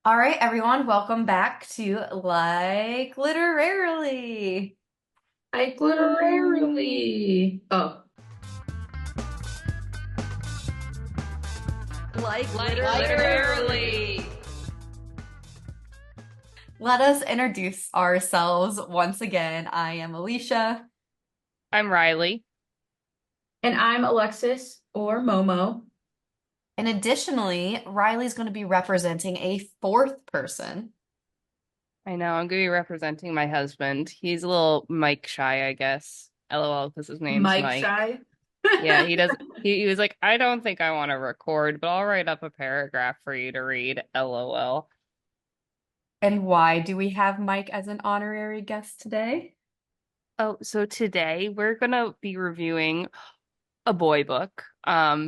All right, everyone, welcome back to Like Literarily. Like literarily. Oh, Like like Literarily. literarily. Let us introduce ourselves once again. I am Alicia. I'm Rylee. And I'm Alexis or Momo. And additionally, Riley's going to be representing a fourth person. I know I'm gonna be representing my husband. He's a little Mike shy, I guess. LOL, because his name's Mike Mike. Shy. Yeah, he does. He was like, I don't think I want to record, but I'll write up a paragraph for you to read. LOL. And why do we have Mike as an honorary guest today? Oh, so today we're gonna be reviewing a boy book.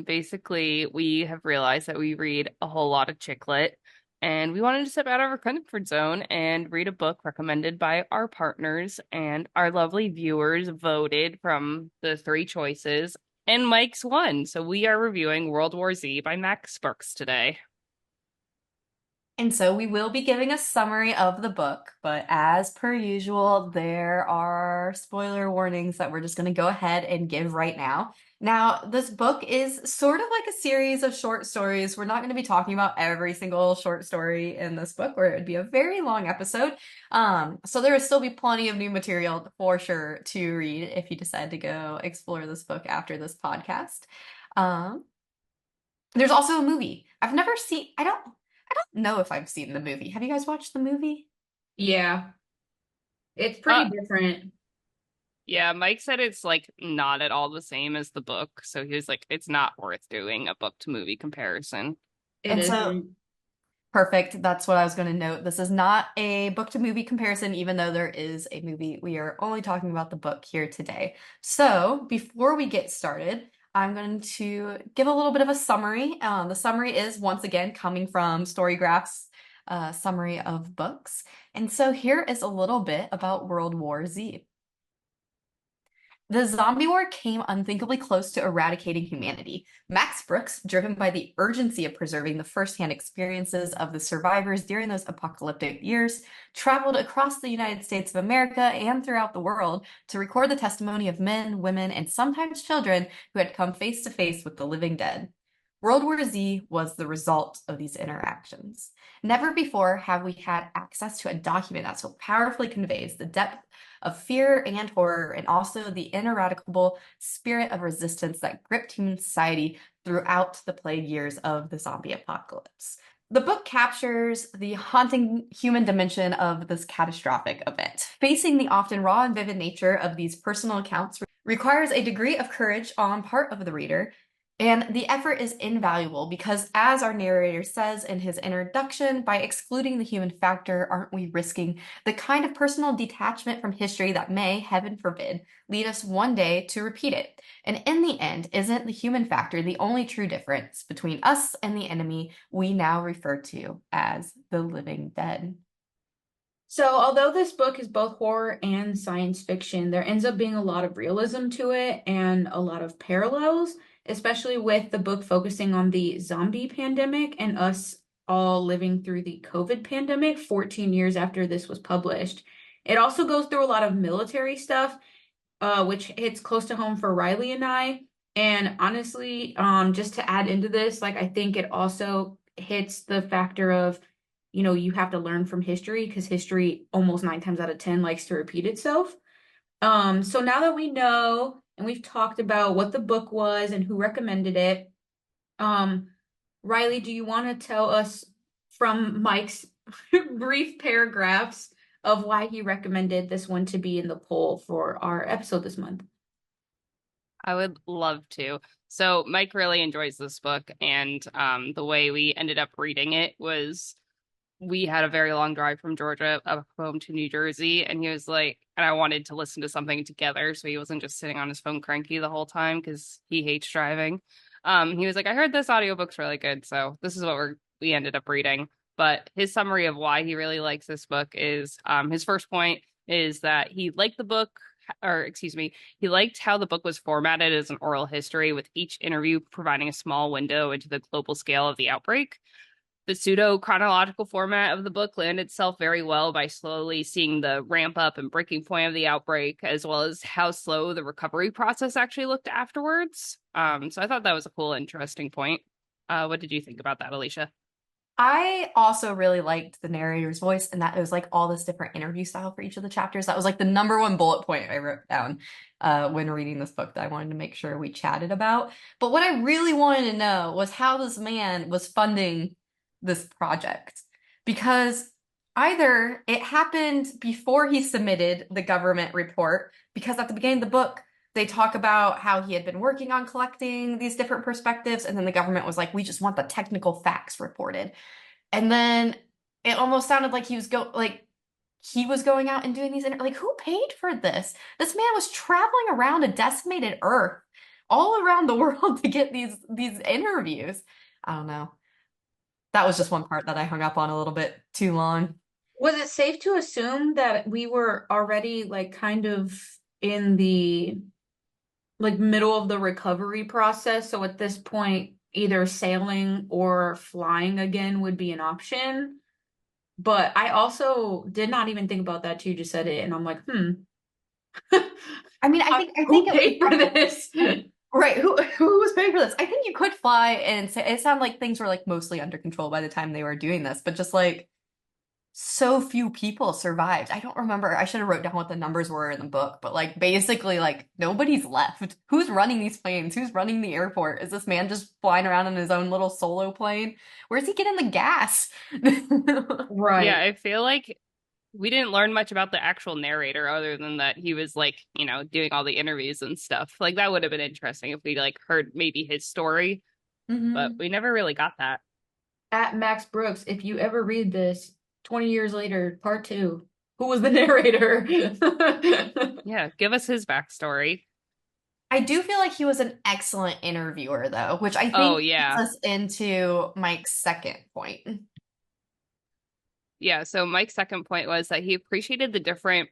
Basically, we have realized that we read a whole lot of chick lit, and we wanted to step out of our comfort zone and read a book recommended by our partners, and our lovely viewers voted from the three choices, and Mike's one. So we are reviewing World War Z by Max Brooks today. And so we will be giving a summary of the book, but as per usual, there are spoiler warnings that we're just going to go ahead and give right now. Now, this book is sort of like a series of short stories. We're not going to be talking about every single short story in this book, or it would be a very long episode. So there will still be plenty of new material for sure to read if you decide to go explore this book after this podcast. Um, there's also a movie. I don't know if I've seen the movie. Have you guys watched the movie? Yeah, it's Uh, pretty different. yeah, Mike said it's like not at all the same as the book, so he was like, it's not worth doing a book to movie comparison. It And so, isn't. perfect. That's what I was going to note. This is not a book to movie comparison, even though there is a movie. We are only talking about the book here today. So, before we get started, I'm going to give a little bit of a summary. The summary is once again coming from Storygraph's summary of books. And so, here is a little bit about World War Z. The zombie war came unthinkably close to eradicating humanity. Max Brooks, driven by the urgency of preserving the firsthand experiences of the survivors during those apocalyptic years, traveled across the United States of America and throughout the world to record the testimony of men, women, and sometimes children who had come face to face with the living dead. World War Z was the result of these interactions. Never before have we had access to a document that so powerfully conveys the depth of fear and horror, and also the ineradicable spirit of resistance that gripped human society throughout the plague years of the zombie apocalypse. The book captures the haunting human dimension of this catastrophic event. Facing the often raw and vivid nature of these personal accounts requires a degree of courage on part of the reader, and the effort is invaluable because, as our narrator says in his introduction, by excluding the human factor, aren't we risking the kind of personal detachment from history that may, heaven forbid, lead us one day to repeat it? And in the end, isn't the human factor the only true difference between us and the enemy we now refer to as the living dead? So, although this book is both horror and science fiction, there ends up being a lot of realism to it and a lot of parallels, especially with the book focusing on the zombie pandemic and us all living through the COVID pandemic 14 years after this was published. It also goes through a lot of military stuff, which hits close to home for Rylee and I. And honestly, just to add into this, like I think it also hits the factor of you have to learn from history because history almost 9 times out of 10 likes to repeat itself. So now that we know and we've talked about what the book was and who recommended it, um, Rylee, do you want to tell us from Mike's brief paragraphs of why he recommended this one to be in the poll for our episode this month? I would love to. So Mike really enjoys this book, and the way we ended up reading it was we had a very long drive from Georgia up home to New Jersey, and he was like, and I wanted to listen to something together, so he wasn't just sitting on his phone cranky the whole time because he hates driving. He was like, I heard this audiobook's really good, so this is what we ended up reading. But his summary of why he really likes this book is his first point is that he liked the book, or excuse me, he liked how the book was formatted as an oral history, with each interview providing a small window into the global scale of the outbreak. the pseudo chronological format of the book lent itself very well by slowly seeing the ramp up and breaking point of the outbreak, as well as how slow the recovery process actually looked afterwards. So I thought that was a cool, interesting point. What did you think about that, Alicia? I also really liked the narrator's voice and that it was like all this different interview style for each of the chapters. That was like the number one bullet point I wrote down when reading this book that I wanted to make sure we chatted about. But what I really wanted to know was how this man was funding this project. Because either it happened before he submitted the government report, because at the beginning of the book, they talk about how he had been working on collecting these different perspectives, and then the government was like, we just want the technical facts reported. And then it almost sounded like he was going out and doing these like who paid for this? This man was traveling around a decimated Earth, all around the world to get these interviews. I don't know. That was just one part that I hung up on a little bit too long. Was it safe to assume that we were already like kind of in the like middle of the recovery process? So at this point, either sailing or flying again would be an option. But I also did not even think about that till you just said it, and I'm like, I mean, I who think it was paid for this? right. Who was paying for this? I think you could fly and say it sounded like things were like mostly under control by the time they were doing this, but just like so few people survived. I don't remember. I should have wrote down what the numbers were in the book, but like basically like nobody's left. Who's running these planes? Who's running the airport? Is this man just flying around in his own little solo plane? Where's he getting the gas? Yeah, Right. I feel like we didn't learn much about the actual narrator other than that he was like, doing all the interviews and stuff. Like that would have been interesting if we like heard maybe his story, but hmm we never really got that. At Max Brooks, if you ever read this 20 years later, part two, who was the narrator? Yeah, give us his backstory. I do feel like he was an excellent interviewer though, which I Oh think leads yeah. us into Mike's second point. Yeah, so Mike's second point was that he appreciated the different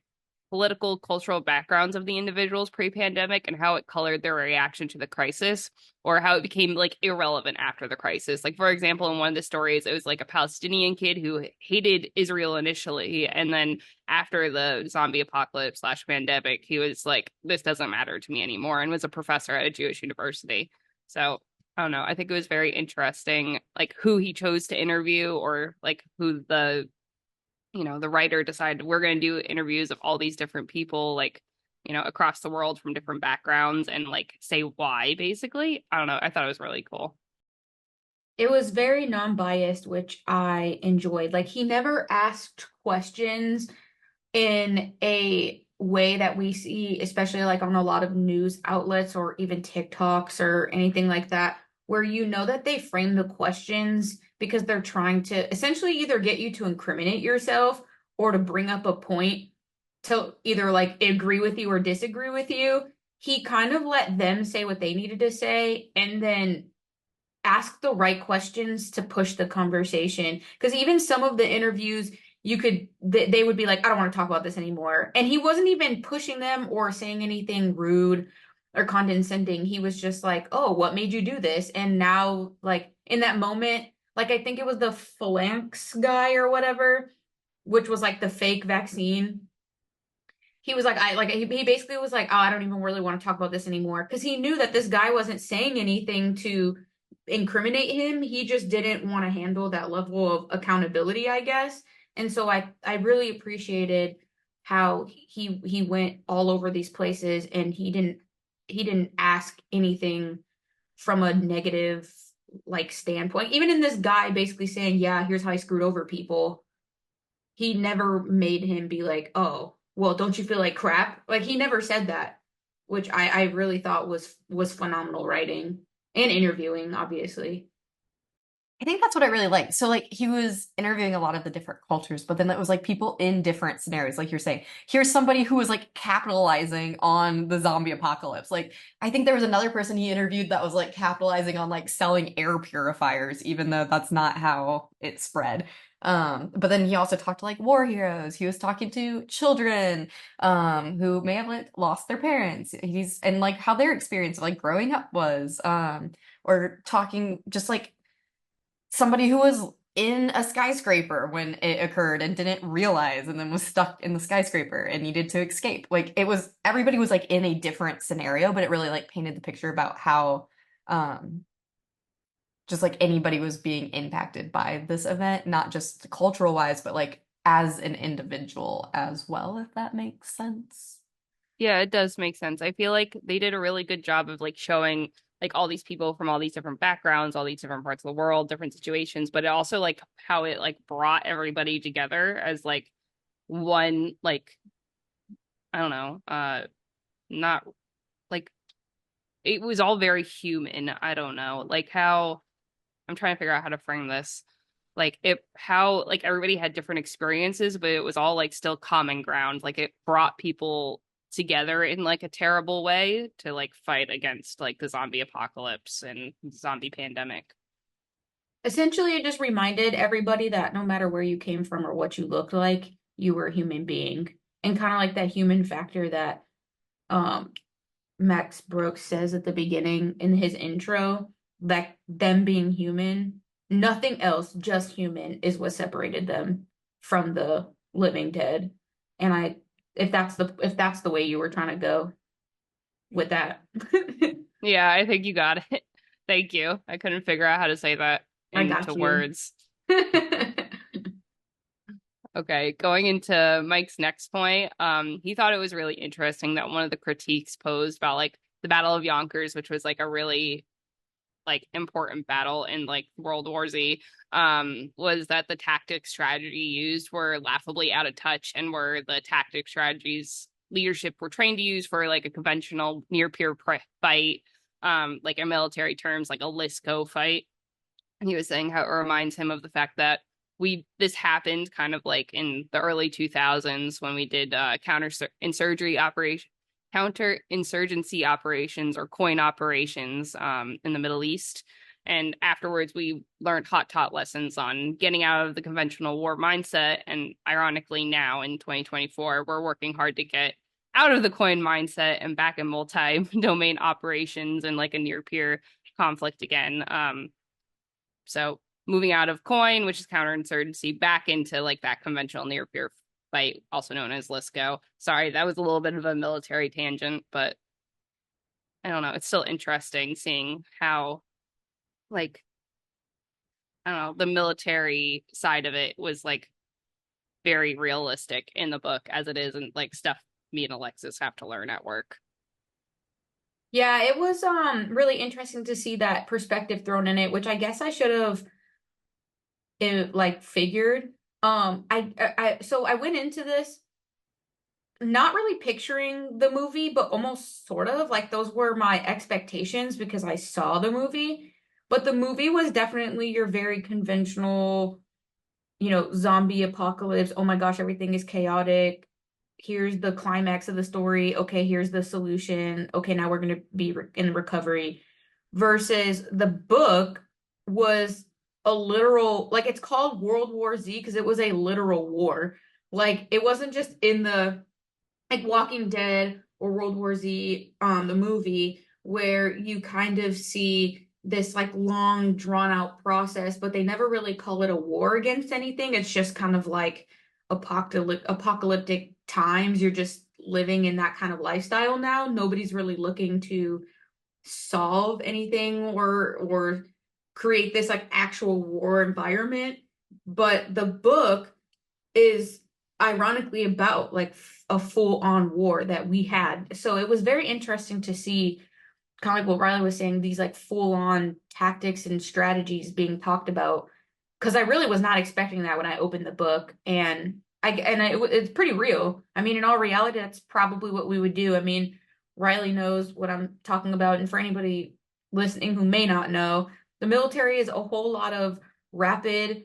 political, cultural backgrounds of the individuals pre-pandemic and how it colored their reaction to the crisis or how it became like irrelevant after the crisis. Like for example, in one of the stories, it was like a Palestinian kid who hated Israel initially, and then after the zombie apocalypse slash pandemic, he was like, "This doesn't matter to me anymore," and was a professor at a Jewish university. So I don't know. I think it was very interesting, like who he chose to interview or like who the writer decided we're going to do interviews of all these different people, like, across the world from different backgrounds and like say why, basically. I don't know. I thought it was really cool. It was very non-biased, which I enjoyed. Like he never asked questions in a way that we see, especially like on a lot of news outlets or even TikToks or anything like that, where you know that they frame the questions because they're trying to essentially either get you to incriminate yourself or to bring up a point to either like agree with you or disagree with you. He kind of let them say what they needed to say and then ask the right questions to push the conversation. Because even some of the interviews, they would be like, I don't want to talk about this anymore. And he wasn't even pushing them or saying anything rude or condescending. He was just like, oh, what made you do this? And now, like, in that moment, like, I think it was the phalanx guy or whatever, which was like the fake vaccine. He was like, he basically was like, oh, I don't even really want to talk about this anymore. Because he knew that this guy wasn't saying anything to incriminate him. He just didn't want to handle that level of accountability, I guess. And so I really appreciated how he went all over these places and he didn't ask anything from a negative like standpoint. Even in this guy basically saying, yeah, here's how I screwed over people, he never made him be like, oh, well, don't you feel like crap? Like he never said that, which I really thought was phenomenal writing and interviewing, obviously. I think that's what I really liked. So like he was interviewing a lot of the different cultures, but then it was like people in different scenarios. Like you're saying, here's somebody who was like capitalizing on the zombie apocalypse. Like I think there was another person he interviewed that was like capitalizing on like selling air purifiers, even though that's not how it spread. But then he also talked to like war heroes. He was talking to children, who may have like lost their parents. He's and like how their experience of like growing up was, or talking just like somebody who was in a skyscraper when it occurred and didn't realize and then was stuck in the skyscraper and needed to escape. Like it was everybody was like in a different scenario, but it really like painted the picture about how um just like anybody was being impacted by this event, not just cultural wise, but like as an individual as well, if that makes sense. Yeah, it does make sense. I feel like they did a really good job of like showing like all these people from all these different backgrounds, all these different parts of the world, different situations, but it also like how it like brought everybody together as like one like I don't know, not like it was all very human. I don't know. Like how I'm trying to figure out how to frame this. Like it how like everybody had different experiences, but it was all like still common ground. Like it brought people together in like a terrible way to like fight against like the zombie apocalypse and zombie pandemic. Essentially, it just reminded everybody that no matter where you came from or what you looked like, you were a human being. And kind of like that human factor that um Max Brooks says at the beginning in his intro, that them being human, nothing else, just human, is what separated them from the living dead. And I, if that's the way you were trying to go with that, Yeah, I think you got it. Thank you. I couldn't figure out how to say that I into got you. words. Okay, going into Mike's next point, he thought it was really interesting that one of the critiques posed about like the Battle of Yonkers, which was like a really like important battle in like World War Z, was that the tactic strategy used were laughably out of touch and were the tactic strategies leadership were trained to use for like a conventional near peer fight, like in military terms, like a Lisco fight. And he was saying how it reminds him of the fact that we this happened kind of like in the early 2000s when we did counter insurgency operations or coin operations in the Middle East. And afterwards, we learned hot tot lessons on getting out of the conventional war mindset. And ironically, now in 2024, we're working hard to get out of the coin mindset and back in multi-domain operations and like a near peer conflict again. So moving out of coin, which is counterinsurgency, back into like that conventional near peer fight, also known as Lisco. Sorry, that was a little bit of a military tangent, but I don't know. It's still interesting seeing how like I don't know, the military side of it was like very realistic in the book as it is and like stuff me and Alexis have to learn at work. Yeah, it was really interesting to see that perspective thrown in it, which I guess I should have like figured. So I went into this not really picturing the movie, but almost sort of like those were my expectations because I saw the movie. But the movie was definitely your very conventional, zombie apocalypse. Oh my gosh, everything is chaotic. Here's the climax of the story. Okay, here's the solution. Okay, now we're going to be in recovery. Versus the book was a literal, like it's called World War Z because it was a literal war. Like it wasn't just in the like Walking Dead or World War Z, the movie, where you kind of see this like long drawn out process, but they never really call it a war against anything. It's just kind of like apocalyptic times. You're just living in that kind of lifestyle now. Nobody's really looking to solve anything or create this like actual war environment. But the book is ironically about like a full on war that we had. So it was very interesting to see kind of like what Rylee was saying, these like full on tactics and strategies being talked about. Because I really was not expecting that when I opened the book, and it's pretty real. I mean, in all reality, that's probably what we would do. I mean, Rylee knows what I'm talking about, and for anybody listening who may not know, the military is a whole lot of rapid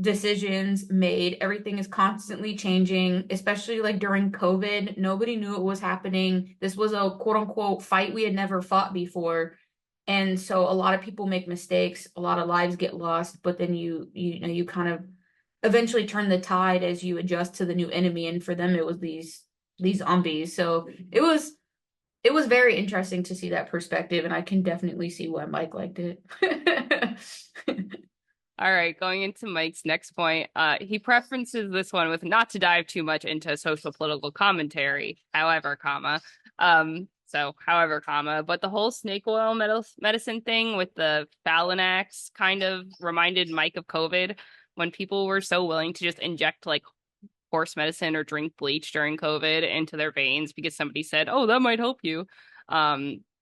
decisions made. Everything is constantly changing, especially like during COVID. Nobody knew it was happening. This was a quote unquote fight we had never fought before. And so a lot of people make mistakes, a lot of lives get lost, but then you kind of eventually turn the tide as you adjust to the new enemy. And for them it was these zombies. So it was very interesting to see that perspective, and I can definitely see why Mike liked it. All right, going into Mike's next point, he preferences this one with not to dive too much into social political commentary, however, but the whole snake oil medicine thing with the Phalanax kind of reminded Mike of COVID when people were so willing to just inject like horse medicine or drink bleach during COVID into their veins because somebody said, "Oh, that might help you."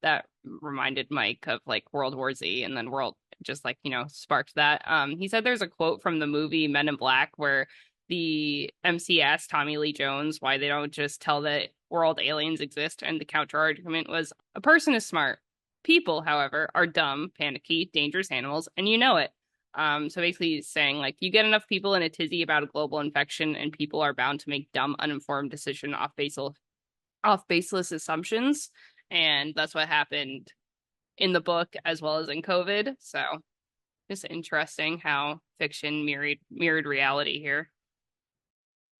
That reminded Mike of like World War Z, and then World just like, sparked that. He said there's a quote from the movie Men in Black where the MC asked Tommy Lee Jones why they don't just tell that world aliens exist, and the counter argument was a person is smart. People, however, are dumb, panicky, dangerous animals, and you know it. So basically saying like you get enough people in a tizzy about a global infection and people are bound to make dumb, uninformed decision off baseless assumptions. And that's what happened in the book as well as in COVID. So it's interesting how fiction mirrored reality here.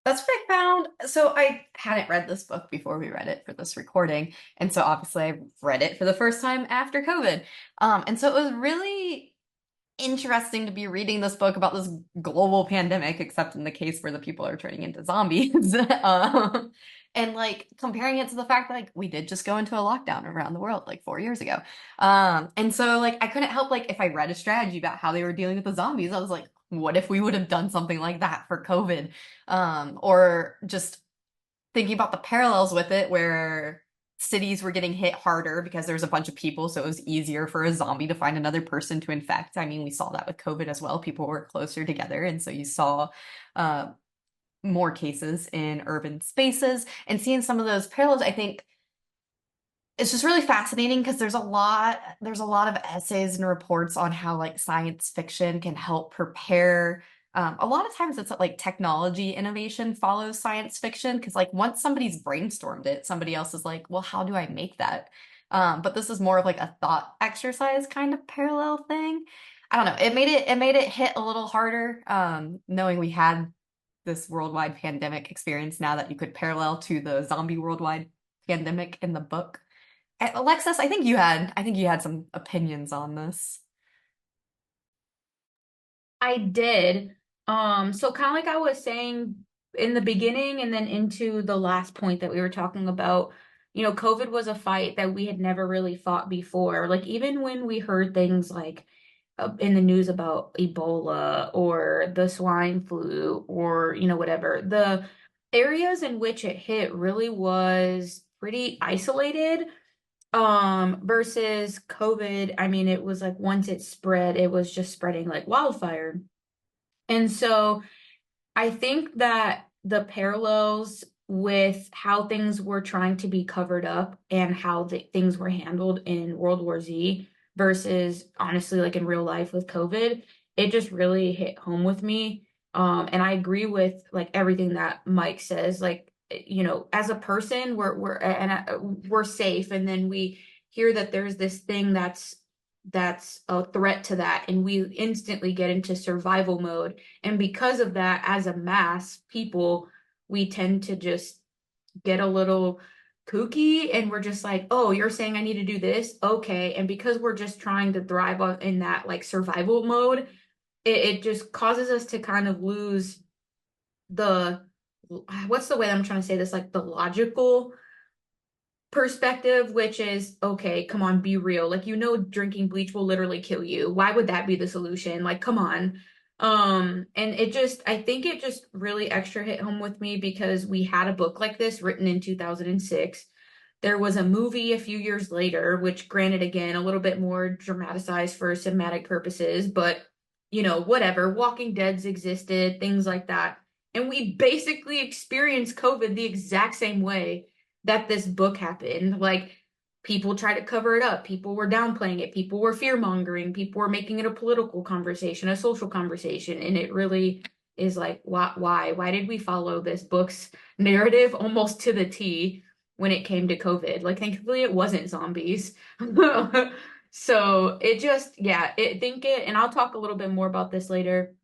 That's what I found. So I hadn't read this book before we read it for this recording, and so obviously I read it for the first time after COVID. And so it was really interesting to be reading this book about this global pandemic, except in the case where the people are turning into zombies. And like comparing it to the fact that like we did just go into a lockdown around the world like 4 years ago. And so like I couldn't help like if I read a strategy about how they were dealing with the zombies, I was like, what if we would have done something like that for COVID? Or just thinking about the parallels with it where cities were getting hit harder because there was a bunch of people, so it was easier for a zombie to find another person to infect. I mean, we saw that with COVID as well. People were closer together, and so you saw uh, more cases in urban spaces. And seeing some of those parallels, I think it's just really fascinating because there's a lot of essays and reports on how like science fiction can help prepare. A lot of times it's like technology innovation follows science fiction because like once somebody's brainstormed it, somebody else is like, well, how do I make that? But this is more of like a thought exercise kind of parallel thing. I don't know. It made it hit a little harder, knowing we had this worldwide pandemic experience now that you could parallel to the zombie worldwide pandemic in the book. Alexis, I think you had some opinions on this. I did. So kind of like I was saying in the beginning and then into the last point that we were talking about, COVID was a fight that we had never really fought before. Like even when we heard things like in the news about Ebola or the swine flu or, whatever, the areas in which it hit really was pretty isolated. Versus COVID, I mean, it was like once it spread, it was just spreading like wildfire. And so I think that the parallels with how things were trying to be covered up and how things were handled in World War Z versus honestly, like in real life with COVID, it just really hit home with me. And I agree with like everything that Mike says. Like, as a person, we're safe, and then we hear that there's this thing that's a threat to that, and we instantly get into survival mode. And because of that, as a mass people, we tend to just get a little kooky and we're just like, oh, you're saying I need to do this? Okay. And because we're just trying to thrive in that like survival mode, it just causes us to kind of lose the, what's the way I'm trying to say this? Like the logical perspective, which is okay, come on, be real. Like, drinking bleach will literally kill you. Why would that be the solution? Like, come on. And I think it just really extra hit home with me because we had a book like this written in 2006. There was a movie a few years later, which granted, again, a little bit more dramatized for cinematic purposes, but whatever. Walking Dead's existed, things like that. And we basically experienced COVID the exact same way that this book happened. Like people tried to cover it up, people were downplaying it, people were fear mongering, people were making it a political conversation, a social conversation, and it really is like, why did we follow this book's narrative almost to the T when it came to COVID? Like thankfully it wasn't zombies. So it just, yeah, and I'll talk a little bit more about this later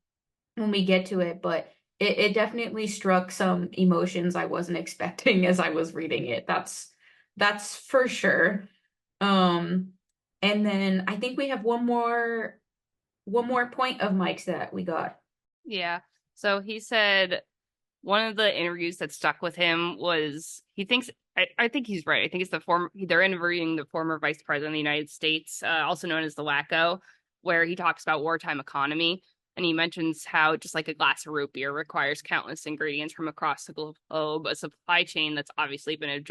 when we get to it, but it definitely struck some emotions I wasn't expecting as I was reading it. That's for sure. Um, and then I think we have one more one more point of Mike's that we got. Yeah. So he said one of the interviews that stuck with him was he thinks I think he's right. I think it's they're interviewing the former vice president of the United States, also known as the Wacko, where he talks about wartime economy. And he mentions how just like a glass of root beer requires countless ingredients from across the globe, a supply chain that's obviously been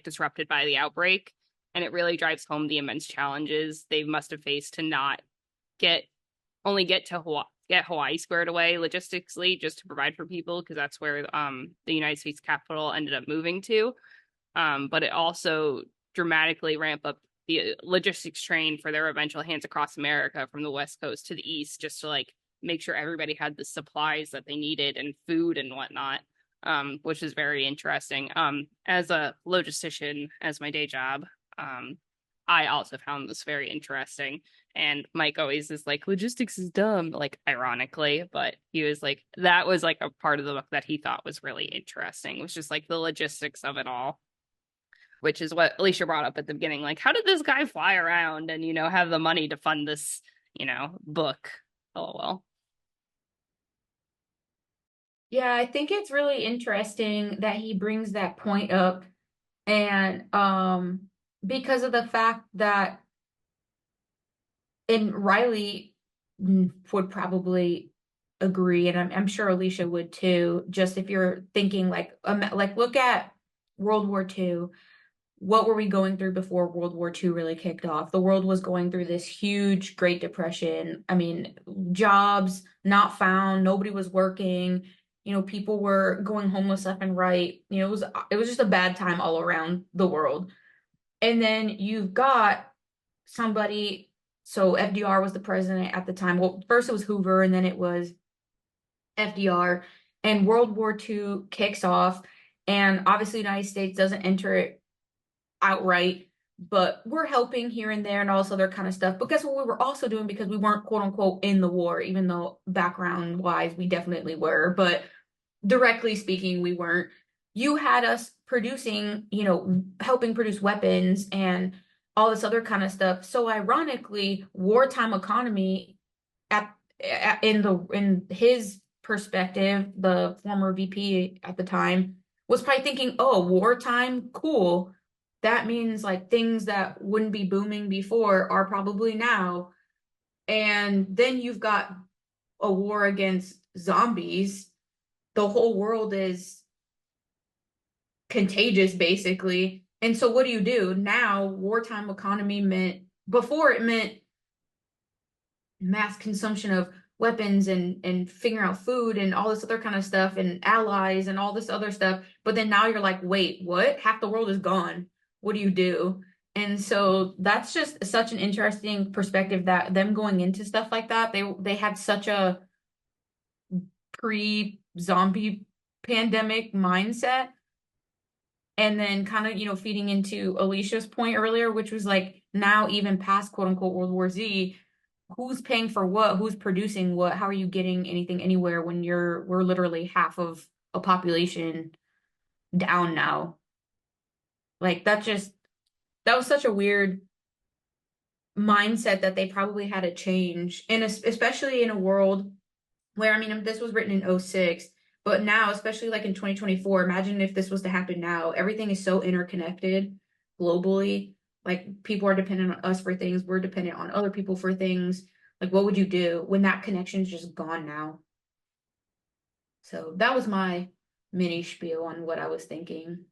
disrupted by the outbreak. And it really drives home the immense challenges they must have faced to not get get to Hawaii squared away logistically just to provide for people because that's where the United States capital ended up moving to. But it also dramatically ramp up the logistics train for their eventual hands across America from the West Coast to the East, just to like make sure everybody had the supplies that they needed and food and whatnot. Which is very interesting. As a logistician, as my day job, I also found this very interesting. And Mike always is like, logistics is dumb, like ironically, but he was like, that was like a part of the book that he thought was really interesting. It was just like the logistics of it all, which is what Alicia brought up at the beginning. Like, how did this guy fly around and, have the money to fund this, book? Oh, well. Yeah, I think it's really interesting that he brings that point up and because of the fact that and Rylee would probably agree, and I'm sure Alicia would too. Just if you're thinking like look at World War II. What were we going through before World War II really kicked off? The world was going through this huge Great Depression. I mean, jobs not found, nobody was working. People were going homeless left and right. It was just a bad time all around the world. And then you've got somebody, so FDR was the president at the time. Well, first it was Hoover and then it was FDR, and World War II kicks off, and obviously the United States doesn't enter it outright, but we're helping here and there and all this other kind of stuff. But guess what we were also doing, because we weren't quote unquote in the war, even though background wise we definitely were, but directly speaking, we weren't. You had us producing, helping produce weapons and all this other kind of stuff. So ironically, wartime economy in his perspective, the former VP at the time was probably thinking, "Oh, wartime, cool. That means like things that wouldn't be booming before are probably now." And then you've got a war against zombies. The whole world is contagious, basically. And so what do? Now, wartime economy meant, before it meant mass consumption of weapons and figuring out food and all this other kind of stuff and allies and all this other stuff. But then now you're like, wait, what? Half the world is gone. What do? And so that's just such an interesting perspective, that them going into stuff like that, they had such a pre-zombie pandemic mindset. And then kind of, feeding into Alicia's point earlier, which was like now even past quote unquote World War Z, who's paying for what, who's producing what, how are you getting anything anywhere when we're literally half of a population down now. Like that was such a weird mindset that they probably had to change. And especially in a world where, I mean, this was written in '06, but now, especially like in 2024, imagine if this was to happen now. Everything is so interconnected globally. Like people are dependent on us for things, we're dependent on other people for things. Like, what would you do when that connection's just gone now? So that was my mini spiel on what I was thinking.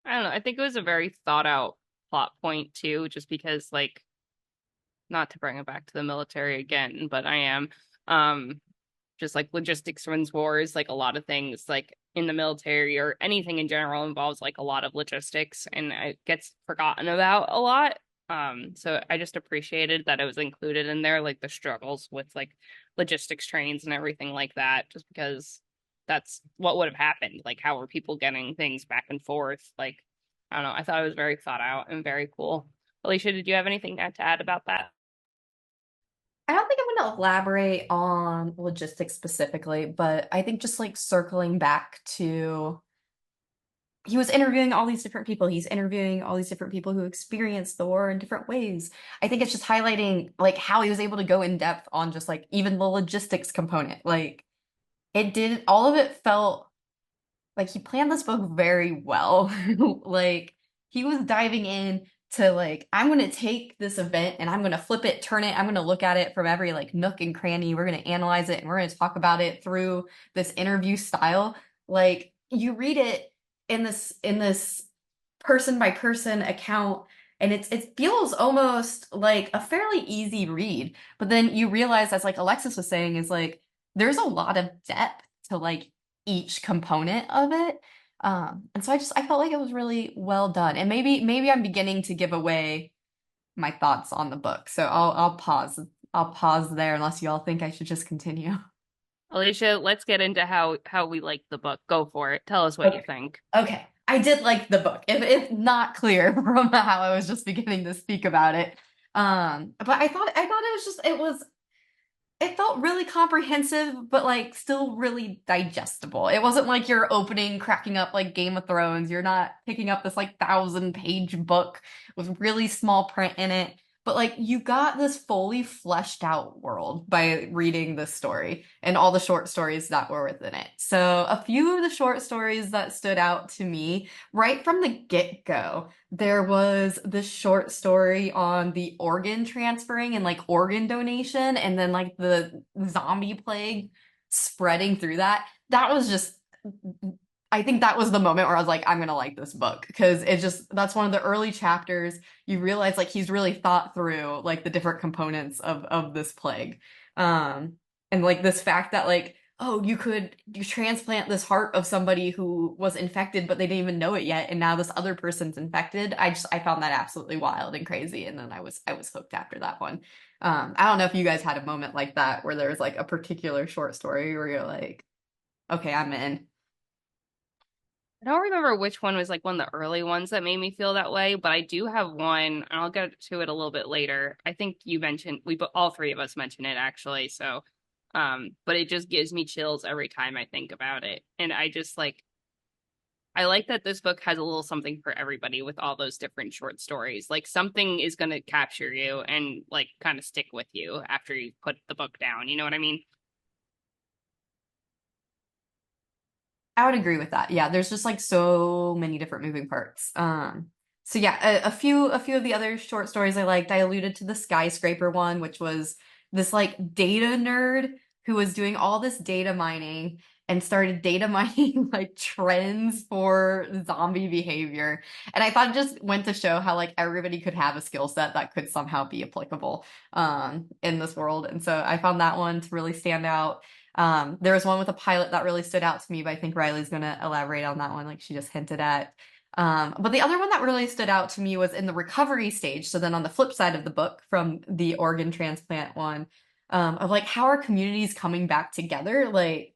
I don't know. I think it was a very thought out plot point too, just because like not to bring it back to the military again, but I am. Um, just like logistics wins wars, like a lot of things like in the military or anything in general involves like a lot of logistics and it gets forgotten about a lot. So I just appreciated that it was included in there, like the struggles with like logistics trains and everything like that, just because that's what would have happened. Like, how were people getting things back and forth? Like, I don't know. I thought it was very thought out and very cool. Alicia, did you have anything to add about that? I don't think I'm going to elaborate on logistics specifically, but I think just like circling back to he was interviewing all these different people. He's interviewing all these different people who experienced the war in different ways. I think it's just highlighting like how he was able to go in depth on just like even the logistics component. Like it did, all of it felt like he planned this book very well. Like he was diving in to like, I'm gonna take this event and I'm gonna flip it, turn it, I'm gonna look at it from every like nook and cranny. We're gonna analyze it and we're gonna talk about it through this interview style. Like you read it in this person by person account and it feels almost like a fairly easy read. But then you realize, as like Alexis was saying, is like there's a lot of depth to like each component of it. And so I felt like it was really well done. And maybe I'm beginning to give away my thoughts on the book. So I'll pause. I'll pause there unless you all think I should just continue. Alicia, let's get into how we like the book. Go for it. Tell us what you Okay. think. Okay. I did like the book. If not clear from how I was just beginning to speak about it. But I thought it felt really comprehensive, but like still really digestible. It wasn't like you're opening, cracking up like Game of Thrones. You're not picking up this like 1,000-page book with really small print in it. But like you got this fully fleshed out world by reading this story and all the short stories that were within it. So a few of the short stories that stood out to me right from the get-go, there was this short story on the organ transferring and like organ donation, and then like the zombie plague spreading through that. That was just, I think that was the moment where I was like, I'm gonna like this book because it just, that's one of the early chapters. You realize like he's really thought through like the different components of this plague. Um, and like this fact that like, oh, you transplant this heart of somebody who was infected, but they didn't even know it yet, and now this other person's infected. I found that absolutely wild and crazy, and then I was hooked after that one. I don't know if you guys had a moment like that where there was like a particular short story where you're like, okay, I'm in. I don't remember which one was like one of the early ones that made me feel that way, but I do have one, and I'll get to it a little bit later. I think you mentioned all three of us mentioned it actually, so but it just gives me chills every time I think about it. And I like that this book has a little something for everybody with all those different short stories. Like something is going to capture you and like kind of stick with you after you put the book down. You know what I mean? I would agree with that. Yeah, there's just like so many different moving parts. So yeah, a few of the other short stories I liked. I alluded to the skyscraper one, which was this like data nerd who was doing all this data mining and started data mining like trends for zombie behavior. And I thought it just went to show how like everybody could have a skill set that could somehow be applicable in this world. And so I found that one to really stand out. There was one with a pilot that really stood out to me, but I think Riley's going to elaborate on that one, like she just hinted at. But the other one that really stood out to me was in the recovery stage. So then on the flip side of the book from the organ transplant one, of like how are communities coming back together? Like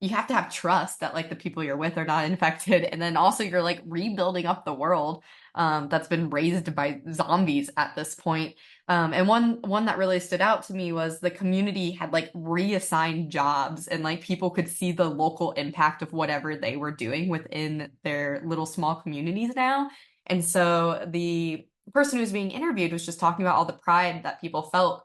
you have to have trust that like the people you're with are not infected, and then also you're like rebuilding up the world that's been raised by zombies at this point. And one that really stood out to me was the community had like reassigned jobs, and like people could see the local impact of whatever they were doing within their little small communities now. And so the person who was being interviewed was just talking about all the pride that people felt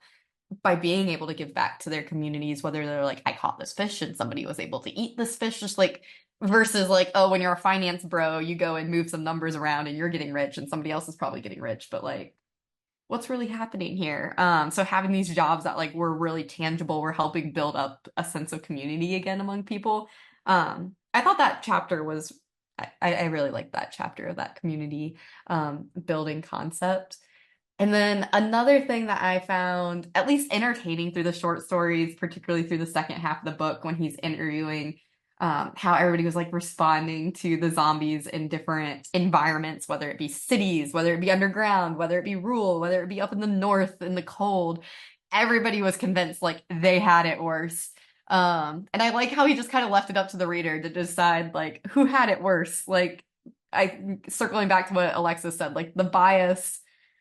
by being able to give back to their communities, whether they're like, I caught this fish and somebody was able to eat this fish, just like versus like, oh, when you're a finance bro, you go and move some numbers around and you're getting rich and somebody else is probably getting rich, but like, what's really happening here? So having these jobs that like were really tangible, were helping build up a sense of community again among people. I thought that chapter was, I really liked that chapter of that community building concept. And then another thing that I found at least entertaining through the short stories, particularly through the second half of the book when he's interviewing how everybody was like responding to the zombies in different environments, whether it be cities, whether it be underground, whether it be rural, whether it be up in the north in the cold. Everybody was convinced like they had it worse. And I like how he just kind of left it up to the reader to decide like who had it worse. Like I circling back to what Alexis said, like the bias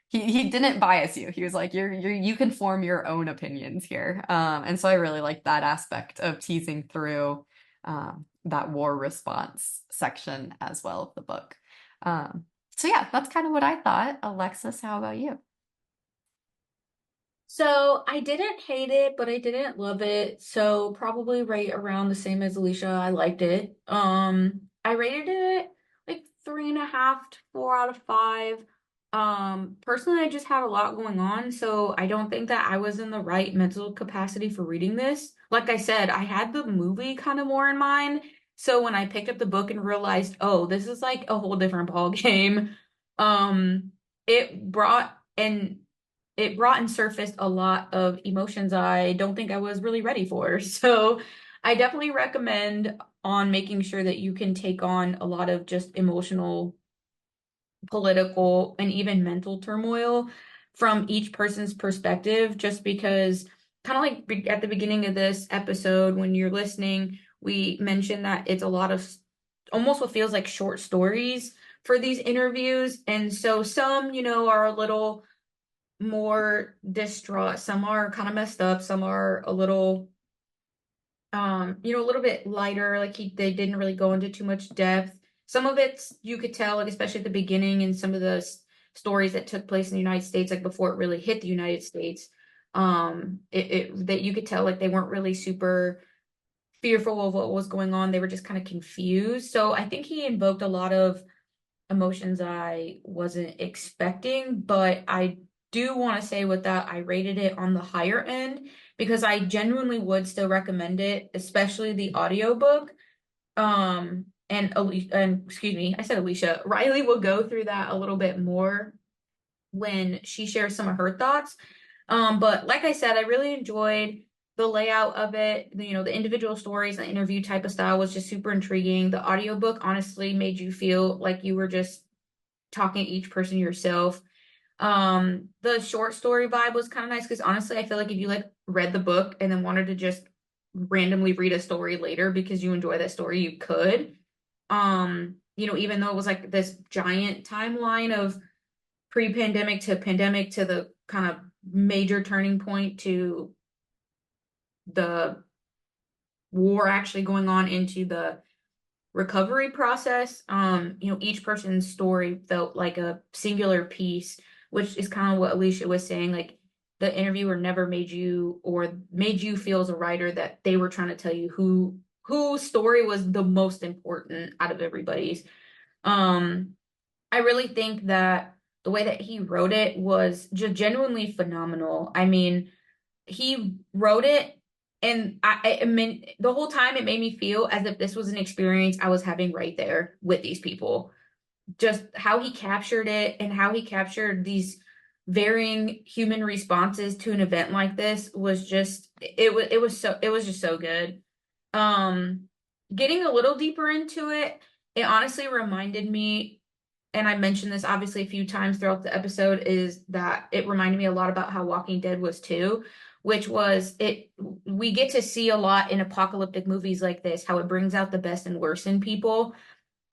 he didn't bias you. He was like, you can form your own opinions here. And so I really like that aspect of teasing through that war response section as well of the book. So yeah, that's kind of what I thought. Alexis, how about you? So I didn't hate it, but I didn't love it. So probably right around the same as Alicia. I liked it. I rated it like 3.5 to 4 out of 5. Personally, I just had a lot going on, so I don't think that I was in the right mental capacity for reading this. Like I said, I had the movie kind of more in mind. So when I picked up the book and realized, oh, this is like a whole different ball game, it brought and surfaced a lot of emotions I don't think I was really ready for. So I definitely recommend on making sure that you can take on a lot of just emotional, political, and even mental turmoil from each person's perspective, just because kind of like at the beginning of this episode, when you're listening, we mentioned that it's a lot of almost what feels like short stories for these interviews. And so some, are a little more distraught. Some are kind of messed up. Some are a little, a little bit lighter. Like they didn't really go into too much depth. Some of it's you could tell, like especially at the beginning, and some of the stories that took place in the United States, like before it really hit the United States. That you could tell like they weren't really super fearful of what was going on. They were just kind of confused. So I think he invoked a lot of emotions I wasn't expecting, but I do want to say with that, I rated it on the higher end because I genuinely would still recommend it, especially the audiobook. And excuse me, I said Alicia. Rylee will go through that a little bit more when she shares some of her thoughts. But like I said, I really enjoyed the layout of it. The individual stories, the interview type of style was just super intriguing. The audiobook honestly made you feel like you were just talking to each person yourself. The short story vibe was kind of nice because honestly, I feel like if you like read the book and then wanted to just randomly read a story later because you enjoy that story, you could. Even though it was like this giant timeline of pre-pandemic to pandemic to the kind of major turning point to the war actually going on into the recovery process. Each person's story felt like a singular piece, which is kind of what Alicia was saying. Like the interviewer never made you feel as a writer that they were trying to tell you whose story was the most important out of everybody's. I really think that the way that he wrote it was just genuinely phenomenal. I mean, he wrote it, and I mean, the whole time it made me feel as if this was an experience I was having right there with these people. Just how he captured it and how he captured these varying human responses to an event like this was just it was just so good. Um, Getting a little deeper into it, it honestly reminded me, and I mentioned this obviously a few times throughout the episode, is that it reminded me a lot about how Walking Dead was too, which was we get to see a lot in apocalyptic movies like this, how it brings out the best and worst in people.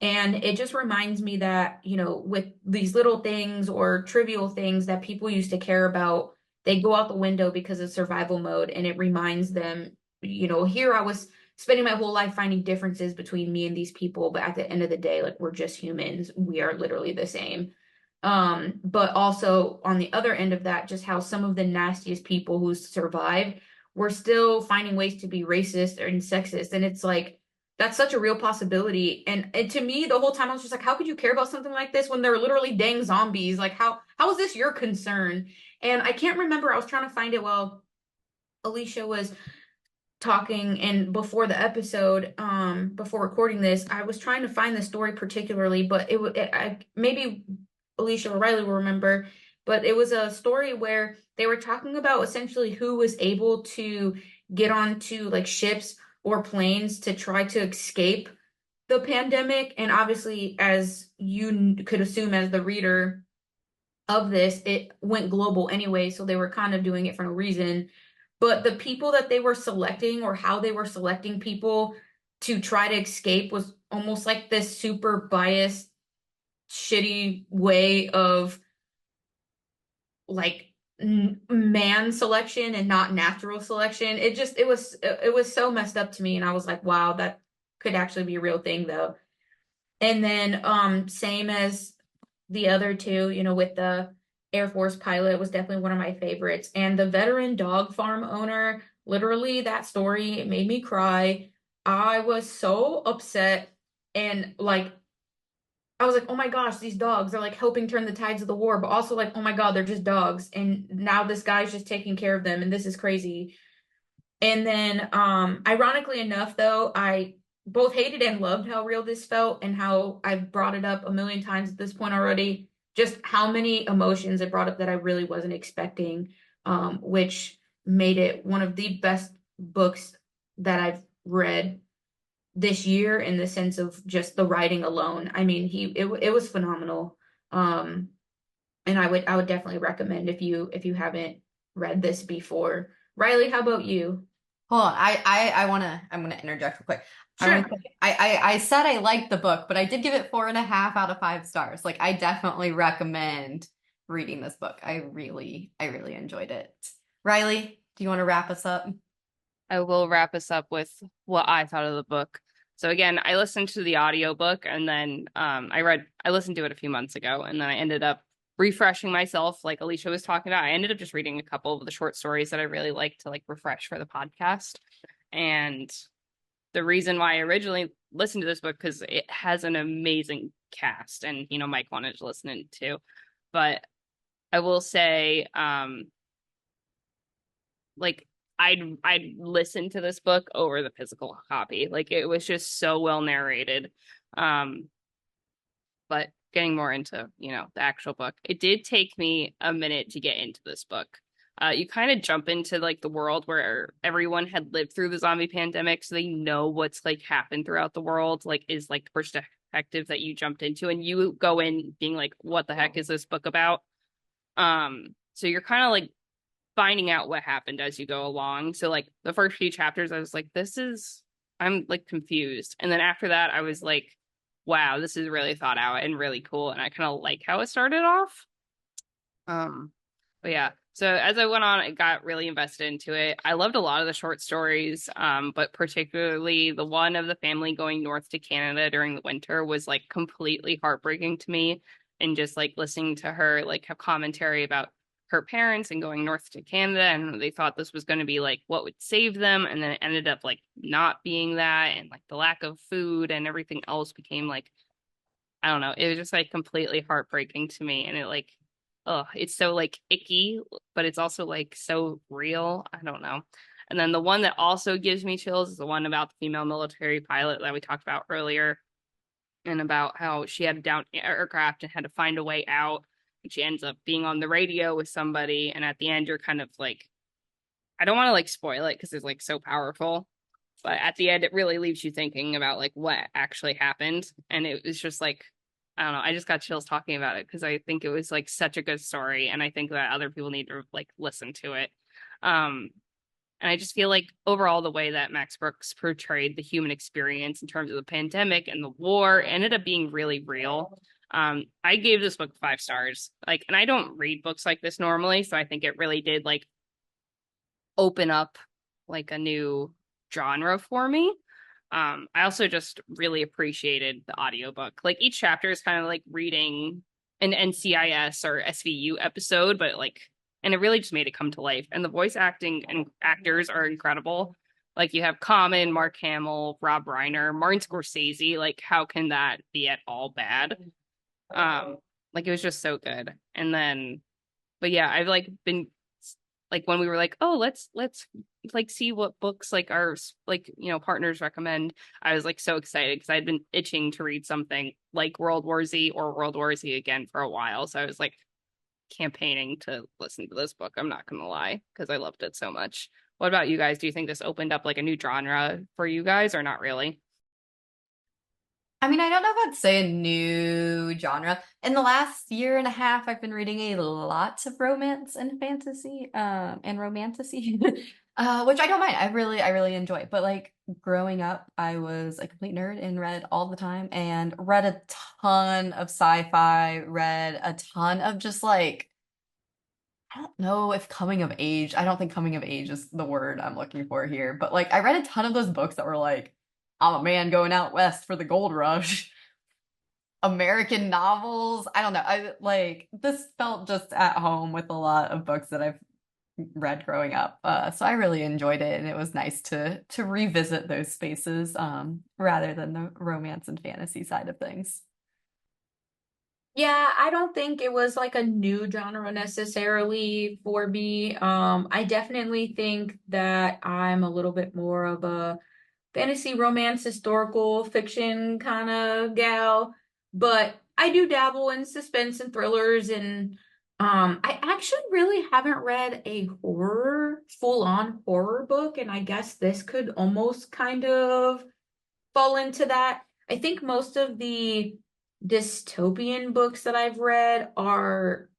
And it just reminds me that, with these little things or trivial things that people used to care about, they go out the window because of survival mode. And it reminds them, here I was spending my whole life finding differences between me and these people, but at the end of the day, like we're just humans. We are literally the same. But also on the other end of that, just how some of the nastiest people who survived were still finding ways to be racist and sexist. And it's like, that's such a real possibility. And to me, the whole time I was just like, how could you care about something like this when they're literally dang zombies? Like how is this your concern? And I can't remember. I was trying to find it while Alicia was talking and before the episode, before recording this, I was trying to find the story particularly, but maybe Alicia or Rylee will remember, but it was a story where they were talking about essentially who was able to get onto like ships or planes to try to escape the pandemic. And obviously, as you could assume as the reader of this, it went global anyway, so they were kind of doing it for no reason. But the people that they were selecting or how they were selecting people to try to escape was almost like this super biased, shitty way of like man selection and not natural selection. It was so messed up to me, and I was like, wow, could actually be a real thing though. And then same as the other two, with the Air Force pilot was definitely one of my favorites. And the veteran dog farm owner, literally that story, it made me cry. I was so upset and like I was like, oh my gosh, these dogs are like helping turn the tides of the war, but also like, oh my God, they're just dogs. And now this guy's just taking care of them, and this is crazy. And then, ironically enough, though, I both hated and loved how real this felt and how I've brought it up a million times at this point already. Just how many emotions it brought up that I really wasn't expecting, which made it one of the best books that I've read this year in the sense of just the writing alone. I mean, it was phenomenal. Um, and I would definitely recommend if you haven't read this before. Rylee, how about you? Hold on. I'm gonna interject real quick. I want Sure. to say I said I liked the book, but I did give it 4.5 out of 5 stars. Like I definitely recommend reading this book. I really enjoyed it. Riley, do you want to wrap us up? I will wrap us up with what I thought of the book. So again, I listened to the audiobook and then I listened to it a few months ago and then I ended up refreshing myself like Alicia was talking about. I ended up just reading a couple of the short stories that I really like to like refresh for the podcast. And the reason why I originally listened to this book because it has an amazing cast and Mike wanted to listen to it too. But I will say like I'd listen to this book over the physical copy. Like it was just so well narrated. Um, but getting more into, the actual book. It did take me a minute to get into this book. You kind of jump into like the world where everyone had lived through the zombie pandemic, so they know what's like happened throughout the world, like is like the perspective that you jumped into, and you go in being like, what the heck is this book about? So you're kind of like finding out what happened as you go along. So like the first few chapters, I was like, I'm like confused. And then after that, I was like, wow, this is really thought out and really cool. And I kind of like how it started off. Um, but yeah. So as I went on, I got really invested into it. I loved a lot of the short stories, but particularly the one of the family going north to Canada during the winter was like completely heartbreaking to me. And just like listening to her like have commentary about her parents and going north to Canada, and they thought this was going to be like what would save them, and then it ended up like not being that, and like the lack of food and everything else became like I don't know. It was just like completely heartbreaking to me. And it like, oh, it's so like icky, but it's also like so real. I don't know. And then the one that also gives me chills is the one about the female military pilot that we talked about earlier and about how she had down aircraft and had to find a way out. And she ends up being on the radio with somebody. And at the end, you're kind of like, I don't want to like spoil it because it's like so powerful. But at the end, it really leaves you thinking about like what actually happened. And it was just like, I don't know, I just got chills talking about it because I think it was like such a good story. And I think that other people need to like listen to it. Um, and I just feel like overall, the way that Max Brooks portrayed the human experience in terms of the pandemic and the war ended up being really real. I gave this book 5 stars. Like, and I don't read books like this normally. So I think it really did like open up like a new genre for me. I also just really appreciated the audiobook. Like each chapter is kind of like reading an NCIS or SVU episode, but like, and it really just made it come to life. And the voice acting and actors are incredible. Like you have Common, Mark Hamill, Rob Reiner, Martin Scorsese. Like, how can that be at all bad? Um, like it was just so good. And then, but yeah, I've like been like when we were like, oh, let's like see what books like our like partners recommend. I was like so excited because I'd been itching to read something like World War Z or World War Z again for a while. So I was like campaigning to listen to this book. I'm not gonna lie because I loved it so much. What about you guys? Do you think this opened up like a new genre for you guys or not really? I mean, I don't know if I'd say a new genre. In the last year and a half, I've been reading a lot of romance and fantasy, and romantasy, which I don't mind. I really enjoy. But like growing up, I was a complete nerd and read all the time and read a ton of sci-fi, read a ton of just like, I don't know if coming of age, I don't think coming of age is the word I'm looking for here, but like I read a ton of those books that were like, I'm a man going out west for the gold rush. American novels. I don't know. I like this felt just at home with a lot of books that I've read growing up. So I really enjoyed it, and it was nice to revisit those spaces rather than the romance and fantasy side of things. Yeah, I don't think it was like a new genre necessarily for me. I definitely think that I'm a little bit more of a fantasy, romance, historical fiction kind of gal, but I do dabble in suspense and thrillers, and I actually really haven't read a horror, full-on horror book, and I guess this could almost kind of fall into that. I think most of the dystopian books that I've read are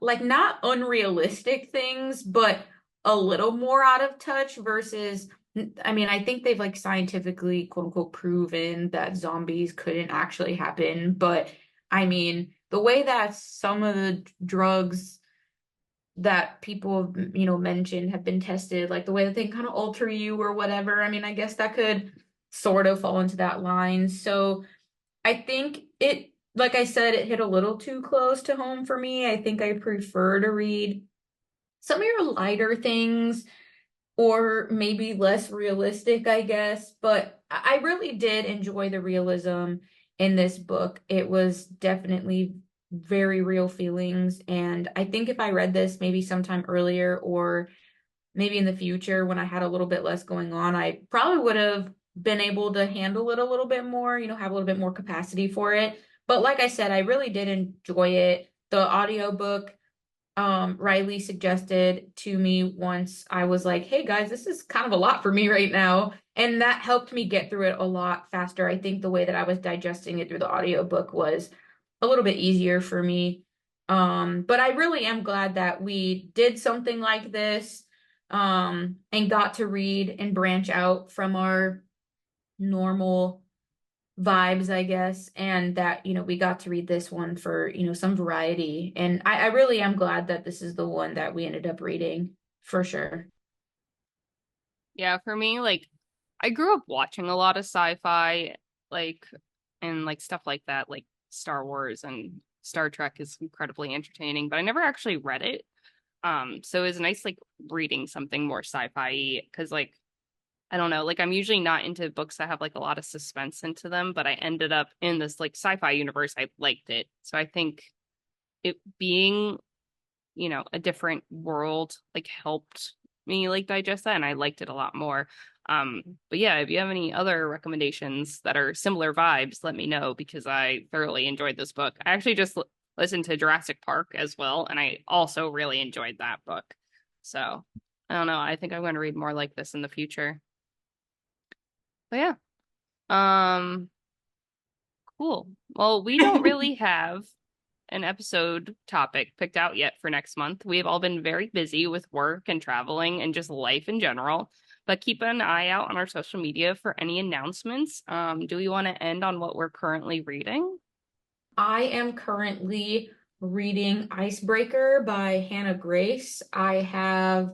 like not unrealistic things, but a little more out of touch versus, I mean, I think they've like scientifically quote unquote proven that zombies couldn't actually happen. But I mean, the way that some of the drugs that people have, mentioned have been tested, like the way that they kind of alter you or whatever. I mean, I guess that could sort of fall into that line. So I think like I said, it hit a little too close to home for me. I think I prefer to read some of your lighter things or maybe less realistic, I guess. But I really did enjoy the realism in this book. It was definitely very real feelings. And I think if I read this maybe sometime earlier or maybe in the future when I had a little bit less going on, I probably would have been able to handle it a little bit more, have a little bit more capacity for it. But like I said, I really did enjoy it. The audiobook, Rylee suggested to me once. I was like, hey guys, this is kind of a lot for me right now. And that helped me get through it a lot faster. I think the way that I was digesting it through the audiobook was a little bit easier for me. But I really am glad that we did something like this, and got to read and branch out from our normal vibes, I guess, and that, we got to read this one for, some variety. And I really am glad that this is the one that we ended up reading for sure. Yeah, for me, like I grew up watching a lot of sci-fi, like and like stuff like that, like Star Wars and Star Trek is incredibly entertaining, but I never actually read it. So it was nice like reading something more sci-fi because like I don't know, like I'm usually not into books that have like a lot of suspense into them, but I ended up in this like sci-fi universe. I liked it. So I think it being, a different world like helped me like digest that and I liked it a lot more. Um, but yeah, if you have any other recommendations that are similar vibes, let me know because I thoroughly enjoyed this book. I actually just listened to Jurassic Park as well, and I also really enjoyed that book. So I don't know. I think I'm going to read more like this in the future. But yeah. Um, cool. Well, we don't really have an episode topic picked out yet for next month. We've all been very busy with work and traveling and just life in general. But keep an eye out on our social media for any announcements. Do we want to end on what we're currently reading? I am currently reading Icebreaker by Hannah Grace. I have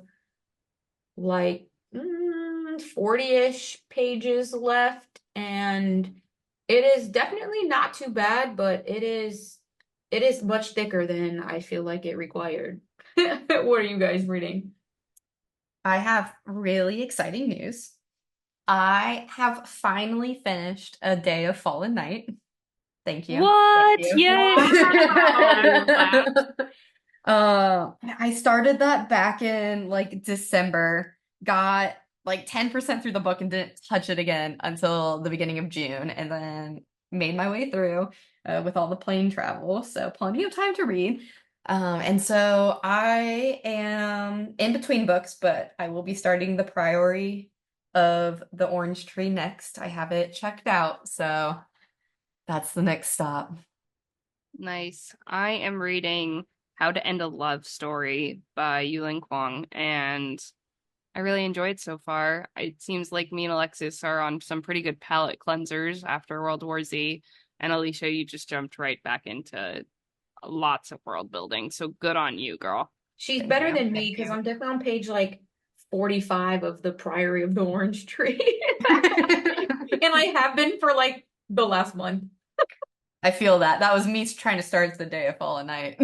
like 40-ish pages left, and it is definitely not too bad, but it is much thicker than I feel like it required. What are you guys reading? I have really exciting news. I have finally finished A Day of Fallen Night. Thank you. Thank What? you. Yay! I started that back in like December, got like 10% through the book and didn't touch it again until the beginning of June, and then made my way through with all the plane travel. So plenty of time to read. And so I am in between books, but I will be starting The Priory of the Orange Tree next. I have it checked out, so that's the next stop. Nice. I am reading How to End a Love Story by Yulin Kwong, and I really enjoyed so far. It seems like me and Alexis are on some pretty good palate cleansers after World War Z, and Alicia, you just jumped right back into lots of world building. So good on you, girl. She's Thank better you. than me Thank because you. I'm definitely on page like 45 of The Priory of the Orange Tree. And I have been for like the last month. I feel that. That was me trying to start the day of Fall Night.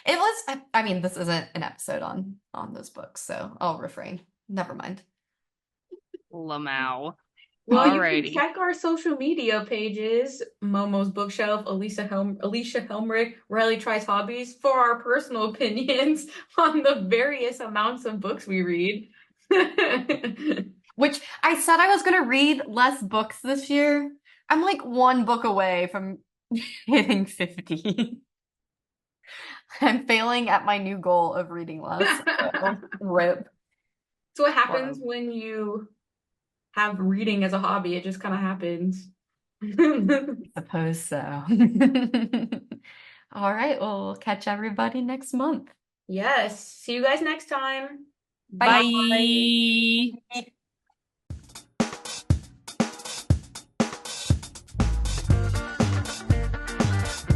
It was, I mean, this isn't an episode on those books, so I'll refrain. Never mind. Lamau. Well, you can Alrighty. check our social media pages, Momo's Bookshelf, Alicia Helmrich, Rylee Tries Hobbies, for our personal opinions on the various amounts of books we read. Which I said I was gonna read less books this year. I'm like one book away from hitting 50. I'm failing at my new goal of reading less. So, rip. So what happens when you have reading as a hobby? It just kind of happens. I suppose so. All right, well, we'll catch everybody next month. Yes. See you guys next time. Bye. Bye.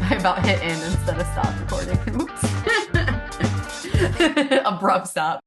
I about hit end instead of stop recording. Oops. Abrupt stop.